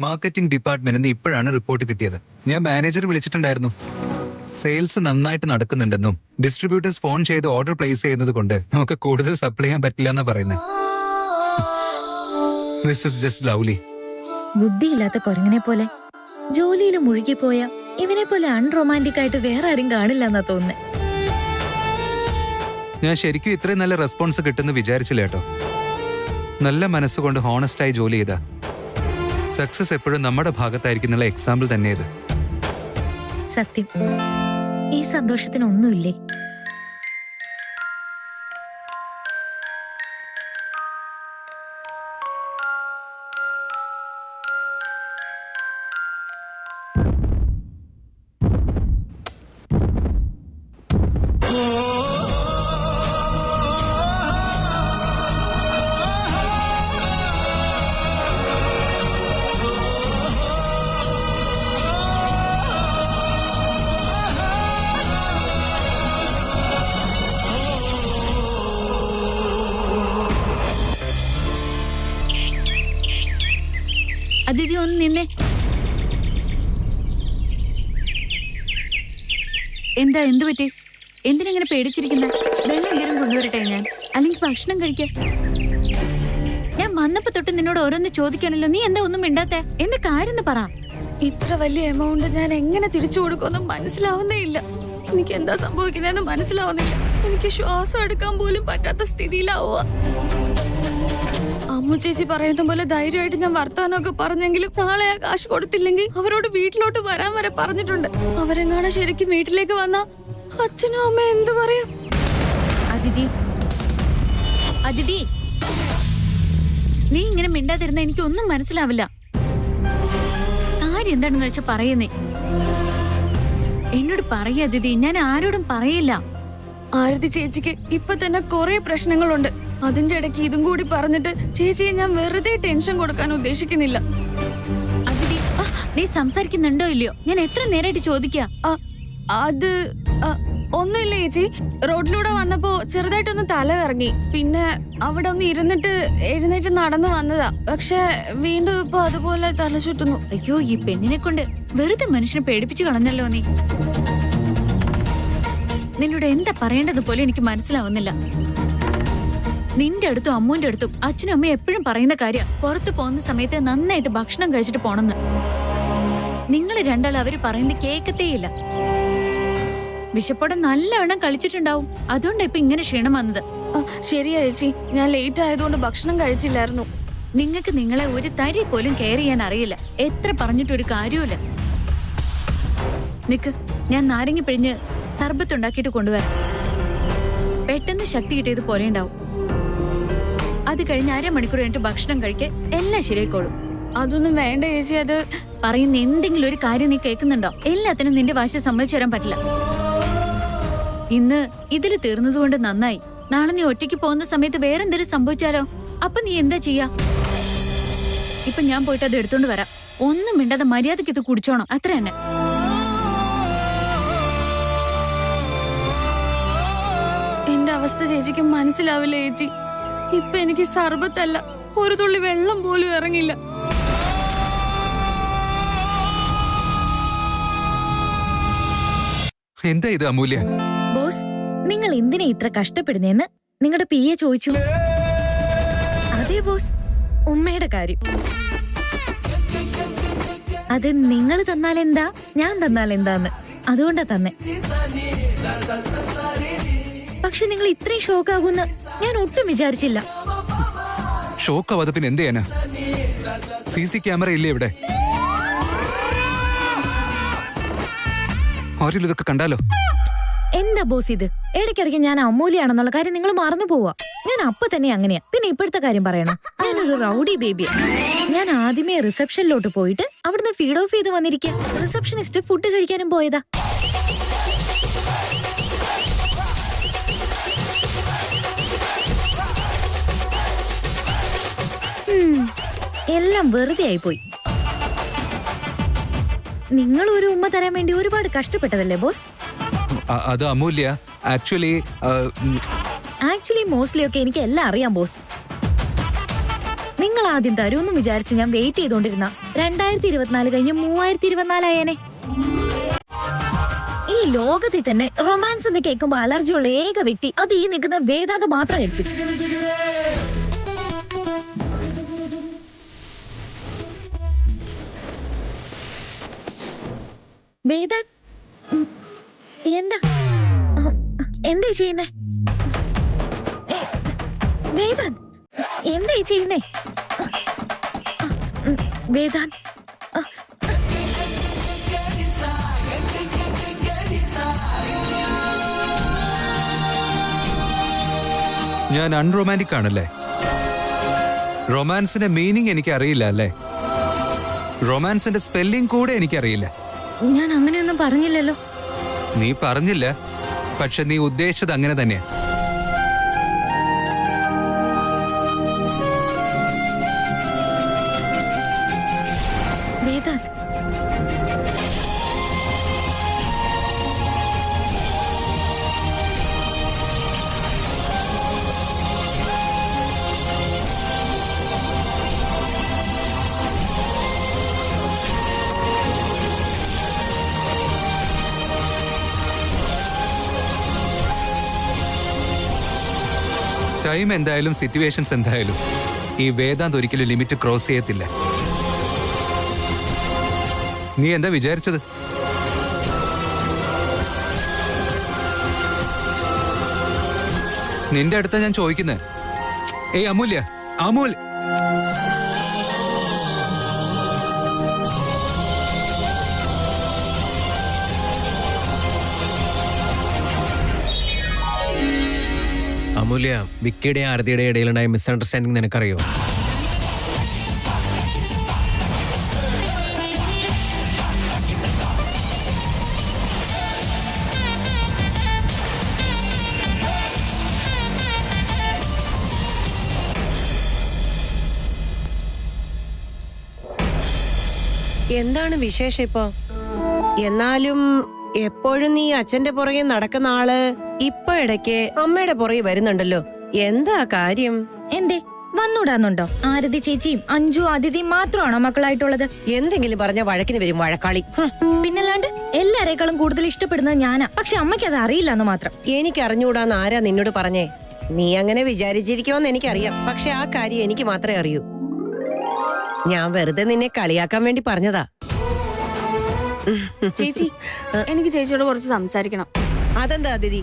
Marketing ഡിപ്പാർട്ട്മെന്റിന് ഇപ്പോഴാണ് report കിട്ടിയത്. ഞാൻ മാനേജർ വിളിച്ചിട്ടുണ്ടായിരുന്നു. സെയിൽസ് നന്നായിട്ട് നടക്കുന്നുണ്ടെന്നും ഡിസ്ട്രിബ്യൂട്ടേഴ്സ് ഫോൺ ചെയ്ത് ഓർഡർ പ്ലേസ് ചെയ്യുന്നത് കൊണ്ട് നമുക്ക് കൂടുതൽ സപ്ലൈ ചെയ്യാൻ പറ്റില്ല എന്നാ പറയുന്നത്. This is just lovely. ബുദ്ധിയില്ലാത്ത കൊരങ്ങനെ പോലെ ജോലിയിൽ മുഴുകിപ്പോയ ഇവനെ പോലെ അൺറൊമാൻറ്റിക് ആയിട്ട് വേറെ ആരും കാണില്ല എന്നാ തോന്നുന്നത്. ഞാൻ ശരിക്കും ഇത്രയും നല്ല റെസ്പോൺസ് കിട്ടുമെന്ന് വിചാരിച്ചില്ല കേട്ടോ. നല്ല മനസ്സുകൊണ്ട് ഹോണസ്റ്റായി ജോലി ചെയ്ത സക്സസ് എപ്പോഴും നമ്മുടെ ഭാഗത്തായിരിക്കുന്നുള്ള എക്സാമ്പിൾ തന്നെ ഇത്. സത്യം, ഈ സന്തോഷത്തിനൊന്നുമില്ലേ? അതിഥി ഒന്ന് നിന്നെ. എന്താ, എന്തു പറ്റി? എന്തിനെങ്ങനെ പേടിച്ചിരിക്കുന്ന? വെള്ളം എന്തെങ്കിലും കൊണ്ടുവരട്ടെ ഞാൻ, അല്ലെങ്കിൽ ഭക്ഷണം കഴിക്കാം. ഞാൻ വന്നപ്പോ തൊട്ട് നിന്നോട് ഓരോന്ന് ചോദിക്കാണല്ലോ, നീ എന്താ ഒന്നും മിണ്ടാത്തെ? എന്താ കാര്യം പറ. ഇത്ര വലിയ എമൗണ്ട് ഞാൻ എങ്ങനെ തിരിച്ചു കൊടുക്കുമെന്ന് മനസ്സിലാവുന്നേ ഇല്ല. എനിക്ക് എന്താ സംഭവിക്കുന്നതെന്ന് മനസ്സിലാവുന്നില്ല. എനിക്ക് ശ്വാസം എടുക്കാൻ പോലും പറ്റാത്ത സ്ഥിതിയിലാവുക. അമ്മു ചേച്ചി പറയുന്ന പോലെ ധൈര്യമായിട്ട് ഞാൻ വർത്താനമൊക്കെ പറഞ്ഞെങ്കിലും നാളെ ആ കാശ് കൊടുത്തില്ലെങ്കിൽ അവരോട് വീട്ടിലോട്ട് വരാൻ വരെ പറഞ്ഞിട്ടുണ്ട്. അവരെങ്ങാണ് ശരിക്കും വീട്ടിലേക്ക് വന്നാ അച്ഛനും അമ്മ എന്ത് പറയും? അതിഥി, അതിഥി, നീ ഇങ്ങനെ മിണ്ടാതിരുന്ന എനിക്കൊന്നും മനസ്സിലാവില്ല. കാര്യം എന്താണെന്ന് വെച്ചാ പറയുന്നേ. എന്നോട് പറയ അതിഥി, ഞാൻ ആരോടും പറയില്ല. ആരതി ചേച്ചിക്ക് ഇപ്പൊ തന്നെ കുറെ പ്രശ്നങ്ങളുണ്ട്. അതിന്റെ ഇടയ്ക്ക് ഇതും കൂടി പറഞ്ഞിട്ട് ചേച്ചിയെ ഞാൻ വെറുതെ ടെൻഷൻ കൊടുക്കാൻ ഉദ്ദേശിക്കുന്നില്ല. അതിഥി, നീ സംസാരിക്കുന്നുണ്ടോ ഇല്ലയോ? ഞാൻ എത്ര നേരമായിട്ട് ചോദിക്കാം. അത് ഒന്നുമില്ല ചേച്ചി. റോഡിലൂടെ വന്നപ്പോ ചെറുതായിട്ടൊന്ന് തല കറങ്ങി. പിന്നെ അവിടെ ഒന്ന് ഇരുന്നിട്ട് എഴുന്നേറ്റ് നടന്നു വന്നതാ. പക്ഷെ വീണ്ടും ഇപ്പൊ അതുപോലെ തല ചുറ്റുന്നു. അയ്യോ, ഈ പെണ്ണിനെ കൊണ്ട് വെറുതെ മനുഷ്യനെ പേടിപ്പിച്ചു കളഞ്ഞല്ലോ നീ. നിന്നോട് എന്താ പറയേണ്ടത് പോലെ എനിക്ക് മനസ്സിലാവുന്നില്ല. നിന്റെ അടുത്തും അമ്മുവിന്റെ അടുത്തും അച്ഛനും അമ്മയും എപ്പോഴും പറയുന്ന കാര്യം പുറത്തു പോകുന്ന സമയത്ത് നന്നായിട്ട് ഭക്ഷണം കഴിച്ചിട്ട് പോണെന്ന്. നിങ്ങൾ രണ്ടാളും അവര് പറയുന്നത് കേക്കത്തേയില്ല. വിശപ്പോടെ നല്ലവണ്ണം കളിച്ചിട്ടുണ്ടാവും. അതുകൊണ്ടാ ഇപ്പൊ ഇങ്ങനെ ക്ഷീണം വന്നത്. ശരിയാ ചേച്ചി, ഞാൻ ലേറ്റ് ആയതുകൊണ്ട് ഭക്ഷണം കഴിച്ചില്ലായിരുന്നു. നിങ്ങൾക്ക് നിങ്ങളെ ഒരു തരി പോലും കെയർ ചെയ്യാൻ അറിയില്ല. എത്ര പറഞ്ഞിട്ടൊരു കാര്യമില്ല. നിക്ക്, ഞാൻ നാരങ്ങ പിഴിഞ്ഞ് സർബത്ത് ഉണ്ടാക്കിയിട്ട് കൊണ്ടുവരാം. പെട്ടെന്ന് ശക്തി കിട്ടിയത് പോലെ ഉണ്ടാവും. അത് കഴിഞ്ഞ് 1/2 മണിക്കൂർ കഴിഞ്ഞിട്ട് ഭക്ഷണം കഴിക്കാൻ എല്ലാം ശരിയായിക്കോളും. അതൊന്നും വേണ്ട ചേച്ചി. അത് പറയുന്ന എന്തെങ്കിലും ഒരു കാര്യം നീ കേൾക്കുന്നുണ്ടോ? എല്ലാത്തിനും നിന്റെ വാശി സമ്മതിച്ചു തരാൻ പറ്റില്ല. ഇന്ന് ഇതില് തീർന്നതുകൊണ്ട് നന്നായി. നാളെ നീ ഒറ്റയ്ക്ക് പോകുന്ന സമയത്ത് വേറെന്തെങ്കിലും സംഭവിച്ചാലോ? അപ്പൊ നീ എന്താ ചെയ്യാ? ഇപ്പൊ ഞാൻ പോയിട്ട് അത് എടുത്തോണ്ട് വരാം. ഒന്നും മിണ്ടാതെ മര്യാദക്ക് ഇത് കുടിച്ചോണം, അത്ര തന്നെ. എന്റെ അവസ്ഥ ചേച്ചിക്ക് മനസ്സിലാവില്ല ചേച്ചി. ഇപ്പൊ എനിക്ക് സർബത്തല്ല, ഒരു തുള്ളി വെള്ളം പോലും ഇറങ്ങില്ല. എന്താ ഇത് അമൂല്യ? ബോസ്, നിങ്ങൾ എന്തിനാ ഇത്ര കഷ്ടപ്പെടുന്നേന്ന് നിങ്ങളുടെ പിയെ ചോദിച്ചു. അതെ ബോസ്, ഉമ്മയുടെ കാര്യം. അത് നിങ്ങൾ തന്നാലെന്താ, ഞാൻ തന്നാലെന്താന്ന്, അതുകൊണ്ടാ തന്നെ. പക്ഷെ നിങ്ങൾ ഇത്രയും ഷോക്കാകുന്ന ഞാൻ ഒട്ടും വിചാരിച്ചില്ല. ഷോക്കാവാതെ പിന്നെ എന്ത് ചെയ്യാനാ? CC ക്യാമറ ഇല്ലേ ഇവിടെ? ആരെങ്കിലും ഇതൊക്കെ കണ്ടാലോ? എന്താ ബോസ് ഇത്? ഇടയ്ക്കിടയ്ക്ക് ഞാൻ അമൂല്യാണെന്നുള്ള കാര്യം നിങ്ങൾ മറന്നു പോവാ. ഞാൻ അപ്പൊ തന്നെ അങ്ങനെയാ. പിന്നെ ഇപ്പോഴത്തെ കാര്യം പറയണം. ഞാനൊരു റൗഡി ബേബിയാ. ഞാൻ ആദ്യമേ റിസപ്ഷനിലോട്ട് പോയിട്ട് അവിടുന്ന് ഫീഡ് ഓഫ് ചെയ്ത് വന്നിരിക്കുക. റിസപ്ഷനിസ്റ്റ് ഫുഡ് കഴിക്കാനും പോയതാ. എല്ലാം വെറുതെ ആയിപ്പോയി. നിങ്ങൾ ഒരു ഉമ്മ തരാൻ വേണ്ടി ഒരുപാട് കഷ്ടപ്പെട്ടതല്ലേ ബോസ്? അത് അമൂല്യ, ആക്ച്വലി മോസ്റ്റ്ലി ഒക്കെ എനിക്ക് എല്ലാം അറിയാം ബോസ്. നിങ്ങൾ നിങ്ങൾ ആദ്യം തരുമെന്ന് വിചാരിച്ച് ഞാൻ വെയിറ്റ് ചെയ്തോണ്ടിരുന്ന 2024 കഴിഞ്ഞ് 3024 ആയേനെ. ഈ ലോകത്തിൽ തന്നെ റൊമാൻസ് എന്ന് കേൾക്കുമ്പോ അലർജിയുള്ള ഏക വ്യക്തി അത് ഈ നിൽക്കുന്ന വേദാന്ത് മാത്രമായിരിക്കും. വേദാന്ത് എന്താ എന്താ ചെയ്യുന്നേ? വേദാന്ത് എന്താ ചെയ്യുന്നേ? വേദാന്ത് ഞാൻ അൺറൊമാൻറ്റിക് ആണല്ലേ? റൊമാൻസിന്റെ മീനിങ് എനിക്ക് അറിയില്ല അല്ലേ? റൊമാൻസിന്റെ സ്പെല്ലിംഗ് കൂടെ എനിക്കറിയില്ല. ഞാൻ അങ്ങനെയൊന്നും പറഞ്ഞില്ലല്ലോ. നീ പറഞ്ഞില്ല, പക്ഷെ നീ ഉദ്ദേശിച്ചത് അങ്ങനെ തന്നെയാ. വേദാന്ത് ടൈം എന്തായാലും സിറ്റുവേഷൻസ് എന്തായാലും ഈ വേദാന്ത് ഒരിക്കലും ലിമിറ്റ് ക്രോസ് ചെയ്യത്തില്ല. നീ എന്താ വിചാരിച്ചത്? നിന്റെ അടുത്ത ഞാൻ ചോദിക്കുന്നത്. ഏയ് അമൂല്യ, അമൂൽ, അമൂല്യ, വിക്കിയുടെ ആരതിയുടെ ഇടയിലുണ്ടായ മിസ്അണ്ടർസ്റ്റാൻഡിങ് നിനക്കറിയോ? എന്താണ് വിശേഷം ഇപ്പോ? എന്നാലും എപ്പോഴും നീ അച്ഛന്റെ പുറകെ നടക്കുന്ന ആള് ഇപ്പൊ ഇടയ്ക്ക് അമ്മയുടെ പുറകെ വരുന്നുണ്ടല്ലോ. എന്താ കാര്യം? എന്തേ വന്നൂടാന്നുണ്ടോ? ആരതി ചേച്ചിയും അഞ്ജു അതിഥിയും മാത്രമാണോ മക്കളായിട്ടുള്ളത്? എന്തെങ്കിലും പറഞ്ഞ വഴക്കിന് വരും വഴക്കാളി. പിന്നല്ലാണ്ട് എല്ലാരേക്കാളും കൂടുതൽ ഇഷ്ടപ്പെടുന്നത് ഞാനാ. പക്ഷെ അമ്മയ്ക്ക് അത് അറിയില്ല എന്ന് മാത്രം. എനിക്ക് അറിഞ്ഞൂടാന്ന് ആരാ നിന്നോട് പറഞ്ഞേ? നീ അങ്ങനെ വിചാരിച്ചിരിക്കുമെന്ന് എനിക്കറിയാം. പക്ഷെ ആ കാര്യം എനിക്ക് മാത്രമേ അറിയൂ. ഞാൻ വെറുതെ നിന്നെ കളിയാക്കാൻ വേണ്ടി പറഞ്ഞതാ. ചേച്ചി, എനിക്ക് ചേച്ചിയോട് കുറച്ച് സംസാരിക്കണം. അതെന്താ അതിഥി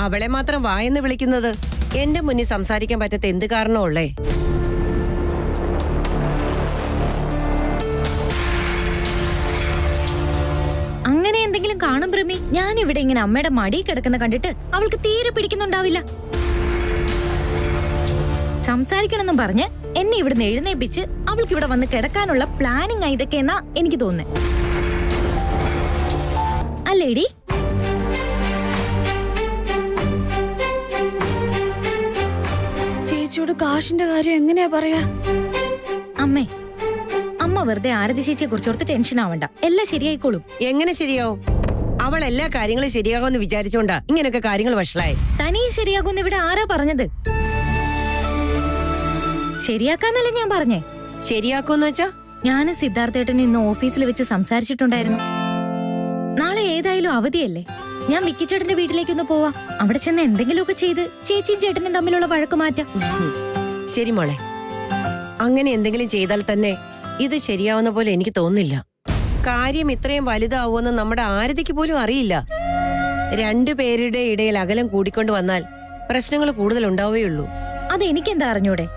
അവളെ മാത്രം വായെന്ന് വിളിക്കുന്നത്? എന്റെ മുന്നിൽ സംസാരിക്കാൻ പറ്റാത്ത എന്ത് കാരണമുള്ളേ? അങ്ങനെ എന്തെങ്കിലും കാണും പ്രമി. ഞാൻ ഇവിടെ ഇങ്ങനെ അമ്മയുടെ മടി കിടക്കുന്ന കണ്ടിട്ട് അവൾക്ക് തീരെ പിടിക്കുന്നുണ്ടാവില്ല. സംസാരിക്കണമെന്നും പറഞ്ഞ് എന്നെ ഇവിടുന്ന് എഴുന്നേപ്പിച്ച് അവൾക്ക് ഇവിടെ വന്ന് കിടക്കാനുള്ള പ്ലാനിങ് ഇതൊക്കെ എന്നാ എനിക്ക് തോന്നുന്നത്. അല്ലേടി? ചേച്ചിയോട് കാശിന്റെ കാര്യം എങ്ങനെയാ പറയാ? അമ്മ വെറുതെ ആരതി ചേച്ചിയെ കുറിച്ചോർത്ത് ടെൻഷൻ ആവണ്ട. എല്ലാം ശരിയായിക്കോളും. എങ്ങനെ ശരിയാവും? അവൾ എല്ലാ കാര്യങ്ങളും ശരിയാകുമെന്ന് വിചാരിച്ചോണ്ടാ ഇങ്ങനെയൊക്കെ കാര്യങ്ങൾ വഷളായി. തനിയെ ശരിയാകുമെന്ന് ഇവിടെ ആരാ പറഞ്ഞത്? ശരിയാക്കാന്നല്ലേ ഞാൻ പറഞ്ഞേ. ശരിയാക്കുമെന്ന് വെച്ചാ? ഞാനും സിദ്ധാർത്ഥേട്ടൻ ഇന്ന് ഓഫീസിൽ വെച്ച് സംസാരിച്ചിട്ടുണ്ടായിരുന്നു. നാളെ ഏതായാലും അവധിയല്ലേ, ഞാൻ വിക്കിച്ചേട്ടന്റെ വീട്ടിലേക്കൊന്ന് പോവാ. അവിടെ ചെന്ന് എന്തെങ്കിലുമൊക്കെ ചെയ്ത് ചേച്ചിയും ചേട്ടനും തമ്മിലുള്ള വഴക്ക് മാറ്റാം. ശരി മോളെ, അങ്ങനെ എന്തെങ്കിലും ചെയ്താൽ തന്നെ ഇത് ശരിയാവുന്ന പോലെ എനിക്ക് തോന്നുന്നില്ല. കാര്യം ഇത്രയും വലുതാവുമെന്ന് നമ്മുടെ ആരതിക്ക് പോലും അറിയില്ല. രണ്ടുപേരുടെ ഇടയിൽ അകലം കൂടിക്കൊണ്ട് വന്നാൽ പ്രശ്നങ്ങൾ കൂടുതൽ ഉണ്ടാവുകയുള്ളൂ. അതെനിക്കെന്താ അറിഞ്ഞൂടെ?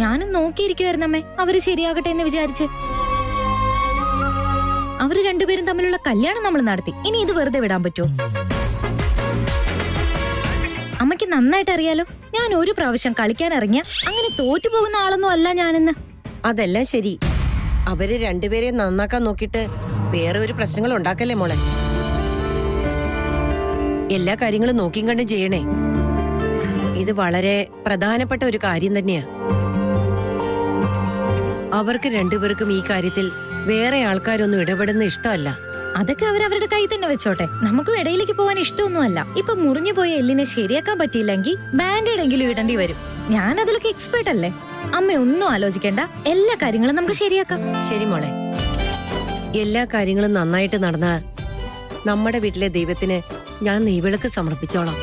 ഞാനും നോക്കിയിരിക്കുവായിരുന്നമ്മേ അവര് ശരിയാകട്ടെ എന്ന് വിചാരിച്ച്. അവര് രണ്ടുപേരും തമ്മിലുള്ള കല്യാണം നമ്മൾ നടത്തി. ഇനി ഇത് വെറുതെ വിടാൻ പറ്റുമോ? അമ്മയ്ക്ക് നന്നായിട്ട് അറിയാലോ, ഞാൻ ഒരു പ്രാവശ്യം കളിക്കാൻ ഇറങ്ങിയ അങ്ങനെ തോറ്റുപോകുന്ന ആളൊന്നും അല്ല ഞാനെന്ന്. അതെല്ലാം ശരി. അവര് രണ്ടുപേരെ നന്നാക്കാൻ നോക്കിയിട്ട് വേറെ ഒരു പ്രശ്നങ്ങൾ ഉണ്ടാക്കല്ലേ മോളെ. എല്ലാ കാര്യങ്ങളും നോക്കിയും കണ്ടും ചെയ്യണേ. ഇത് വളരെ പ്രധാനപ്പെട്ട ഒരു കാര്യം തന്നെയാ. അവർക്ക് രണ്ടുപേർക്കും ഈ കാര്യത്തിൽ വേറെ ആൾക്കാരൊന്നും ഇടപെടുന്ന ഇഷ്ടമല്ല. അതൊക്കെ അവരവരുടെ കൈ തന്നെ വെച്ചോട്ടെ. നമുക്കും ഇടയിലേക്ക് പോകാൻ ഇഷ്ടമൊന്നുമല്ല. ഇപ്പൊ മുറിഞ്ഞു പോയ എല്ലിനെ ശരിയാക്കാൻ പറ്റിയില്ലെങ്കിൽ ബാൻഡേഡ് എങ്കിലും ഇടേണ്ടി വരും. ഞാൻ അതിലൊക്കെ എക്സ്പേർട്ട് അല്ലേ. അമ്മ ഒന്നും ആലോചിക്കേണ്ട, എല്ലാ കാര്യങ്ങളും നമുക്ക് ശരിയാക്കാം. ശരി മോളെ, എല്ലാ കാര്യങ്ങളും നന്നായിട്ട് നടന്ന നമ്മുടെ വീട്ടിലെ ദൈവത്തിന് ഞാൻ നെയ്വിളക്ക് സമർപ്പിച്ചോളാം.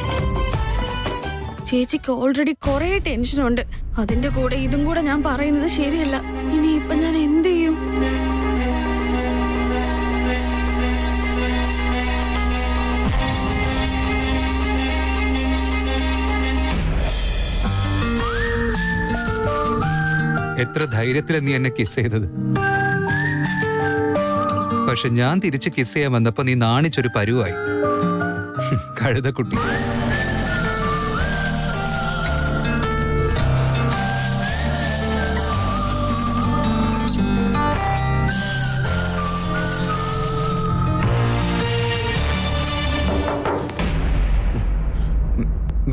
ചേച്ചിക്ക് ഓൾറെഡി കുറെ ടെൻഷനുണ്ട്. അതിന്റെ കൂടെ ഇതും കൂടെ ഞാൻ പറയുന്നത് ശരിയല്ല. ഇനി ഇപ്പൊ ഞാൻ എന്ത് ചെയ്യും? എത്ര ധൈര്യത്തിലാ നീ എന്നെ കിസ് ചെയ്തത്. പക്ഷെ ഞാൻ തിരിച്ച് കിസ് ചെയ്യാൻ വന്നപ്പോ നീ നാണിച്ചൊരു പരുവായി. കഴുതക്കുട്ടി.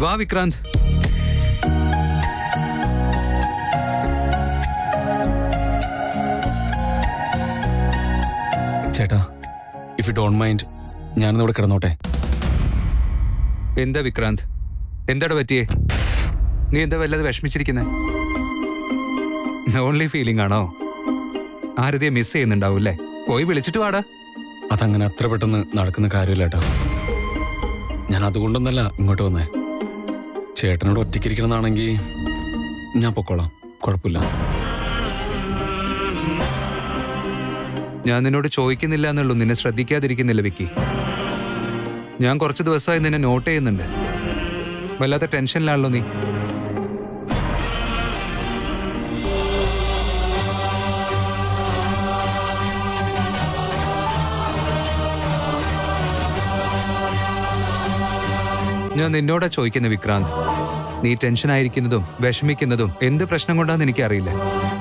വാ വിക്രാന്ത്. ചേട്ടാ, ഇഫ് യു ഡോണ്ട് മൈൻഡ് ഞാനിവിടെ കിടന്നോട്ടെ. എന്താ വിക്രാന്ത്, എന്താടാ പറ്റിയേ? നീ എന്താ വല്ലാതെ വിഷമിച്ചിരിക്കുന്നേ? ലോൺലി ഫീലിംഗ് ആണോ? ആരതിയെ മിസ് ചെയ്യുന്നുണ്ടാവൂല്ലേ? പോയി വിളിച്ചിട്ട് വാടാ. അതങ്ങനെ അത്ര പെട്ടെന്ന് നടക്കുന്ന കാര്യമില്ല ഏട്ടാ. ഞാൻ അതുകൊണ്ടൊന്നല്ല ഇങ്ങോട്ട് വന്നേ. ചേട്ടനോട് ഒറ്റയ്ക്കിരിക്കണമെന്നാണെങ്കിൽ ഞാൻ പൊക്കോളാം, കുഴപ്പമില്ല. ഞാൻ നിന്നോട് ചോദിക്കുന്നില്ല എന്നുള്ളൂ, നിന്നെ ശ്രദ്ധിക്കാതിരിക്കുന്നില്ല വിക്കി. ഞാൻ കുറച്ച് ദിവസമായി നിന്നെ നോട്ട് ചെയ്യുന്നുണ്ട്. വല്ലാത്ത ടെൻഷനിലാണല്ലോ നീ. ഞാൻ നിന്നോടാ ചോദിക്കുന്ന വിക്രാന്ത്. നീ ടെൻഷനായിരിക്കുന്നതും വിഷമിക്കുന്നതും എന്ത് പ്രശ്നം കൊണ്ടാന്ന് എനിക്കറിയില്ല.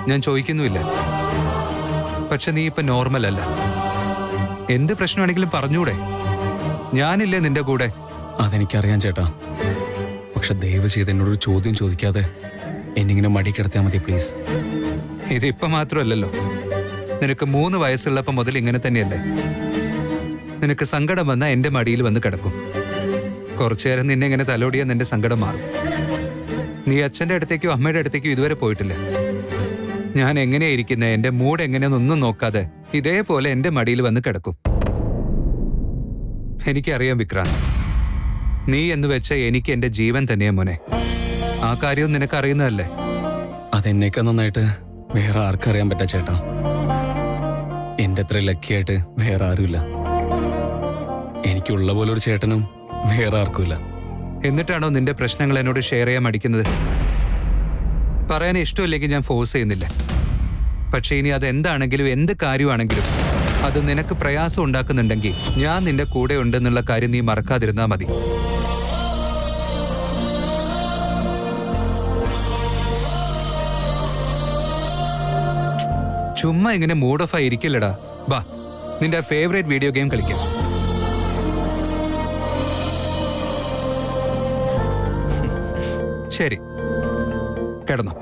ഞാൻ ചോദിക്കുന്നുമില്ല. പക്ഷെ നീ ഇപ്പൊ നോർമൽ അല്ല. എന്ത് പ്രശ്നമാണെങ്കിലും പറഞ്ഞൂടെ? ഞാനില്ലേ നിന്റെ കൂടെ? അതെനിക്കറിയാം ചേട്ടാ. പക്ഷെ ദയവ് ചെയ്ത് എന്നോടൊരു ചോദ്യം ചോദിക്കാതെ എന്നിങ്ങനെ മടി കിടത്തിയാൽ മതി പ്ലീസ്. ഇതിപ്പോ മാത്രമല്ലല്ലോ, നിനക്ക് 3 വയസ്സുള്ളപ്പോ മുതൽ ഇങ്ങനെ തന്നെയല്ലേ? നിനക്ക് സങ്കടം വന്നാൽ എന്റെ മടിയിൽ വന്ന് കിടക്കും. കുറച്ചുനേരം നിന്നെ ഇങ്ങനെ തലോടിയാൽ നിന്റെ സങ്കടം മാറും. നീ അച്ഛന്റെ അടുത്തേക്കോ അമ്മയുടെ അടുത്തേക്കോ ഇതുവരെ പോയിട്ടില്ല. ഞാൻ എങ്ങനെയാ ഇരിക്കുന്നത്, എന്റെ മൂഡ് എങ്ങനെയാന്നൊന്നും നോക്കാതെ ഇതേപോലെ എന്റെ മടിയിൽ വന്ന് കിടക്കും. എനിക്കറിയാം വിക്രാന്ത്, നീ എന്ന് വെച്ച എനിക്ക് എന്റെ ജീവൻ തന്നെയാ മോനെ. ആ കാര്യവും നിനക്കറിയുന്നതല്ലേ? അതെന്നേക്കാൾ നന്നായിട്ട് വേറെ ആർക്കറിയാൻ പറ്റാ ചേട്ടാ. എന്റെ അത്ര ലക്കിയായിട്ട് വേറെ ആരുമില്ല. എനിക്കുള്ള പോലെ ഒരു ചേട്ടനും വേറെ ആർക്കുമില്ല. എന്നിട്ടാണോ നിന്റെ പ്രശ്നങ്ങൾ എന്നോട് ഷെയർ ചെയ്യാൻ മടിക്കുന്നത്? പറയാൻ ഇഷ്ടമില്ലെങ്കിൽ ഞാൻ ഫോഴ്സ് ചെയ്യുന്നില്ല. പക്ഷെ ഇനി അതെന്താണെങ്കിലും എന്ത് കാര്യമാണെങ്കിലും അത് നിനക്ക് പ്രയാസം ഉണ്ടാക്കുന്നുണ്ടെങ്കിൽ ഞാൻ നിന്റെ കൂടെ ഉണ്ടെന്നുള്ള കാര്യം നീ മറക്കാതിരുന്നാ മതി. ചുമ്മാ ഇങ്ങനെ മൂഡ് ഓഫ് ആയി ഇരിക്കില്ലടാ. ബാ, നിന്റെ ഫേവറേറ്റ് വീഡിയോ ഗെയിം കളിക്കാം. ശരി, കിടന്നോ.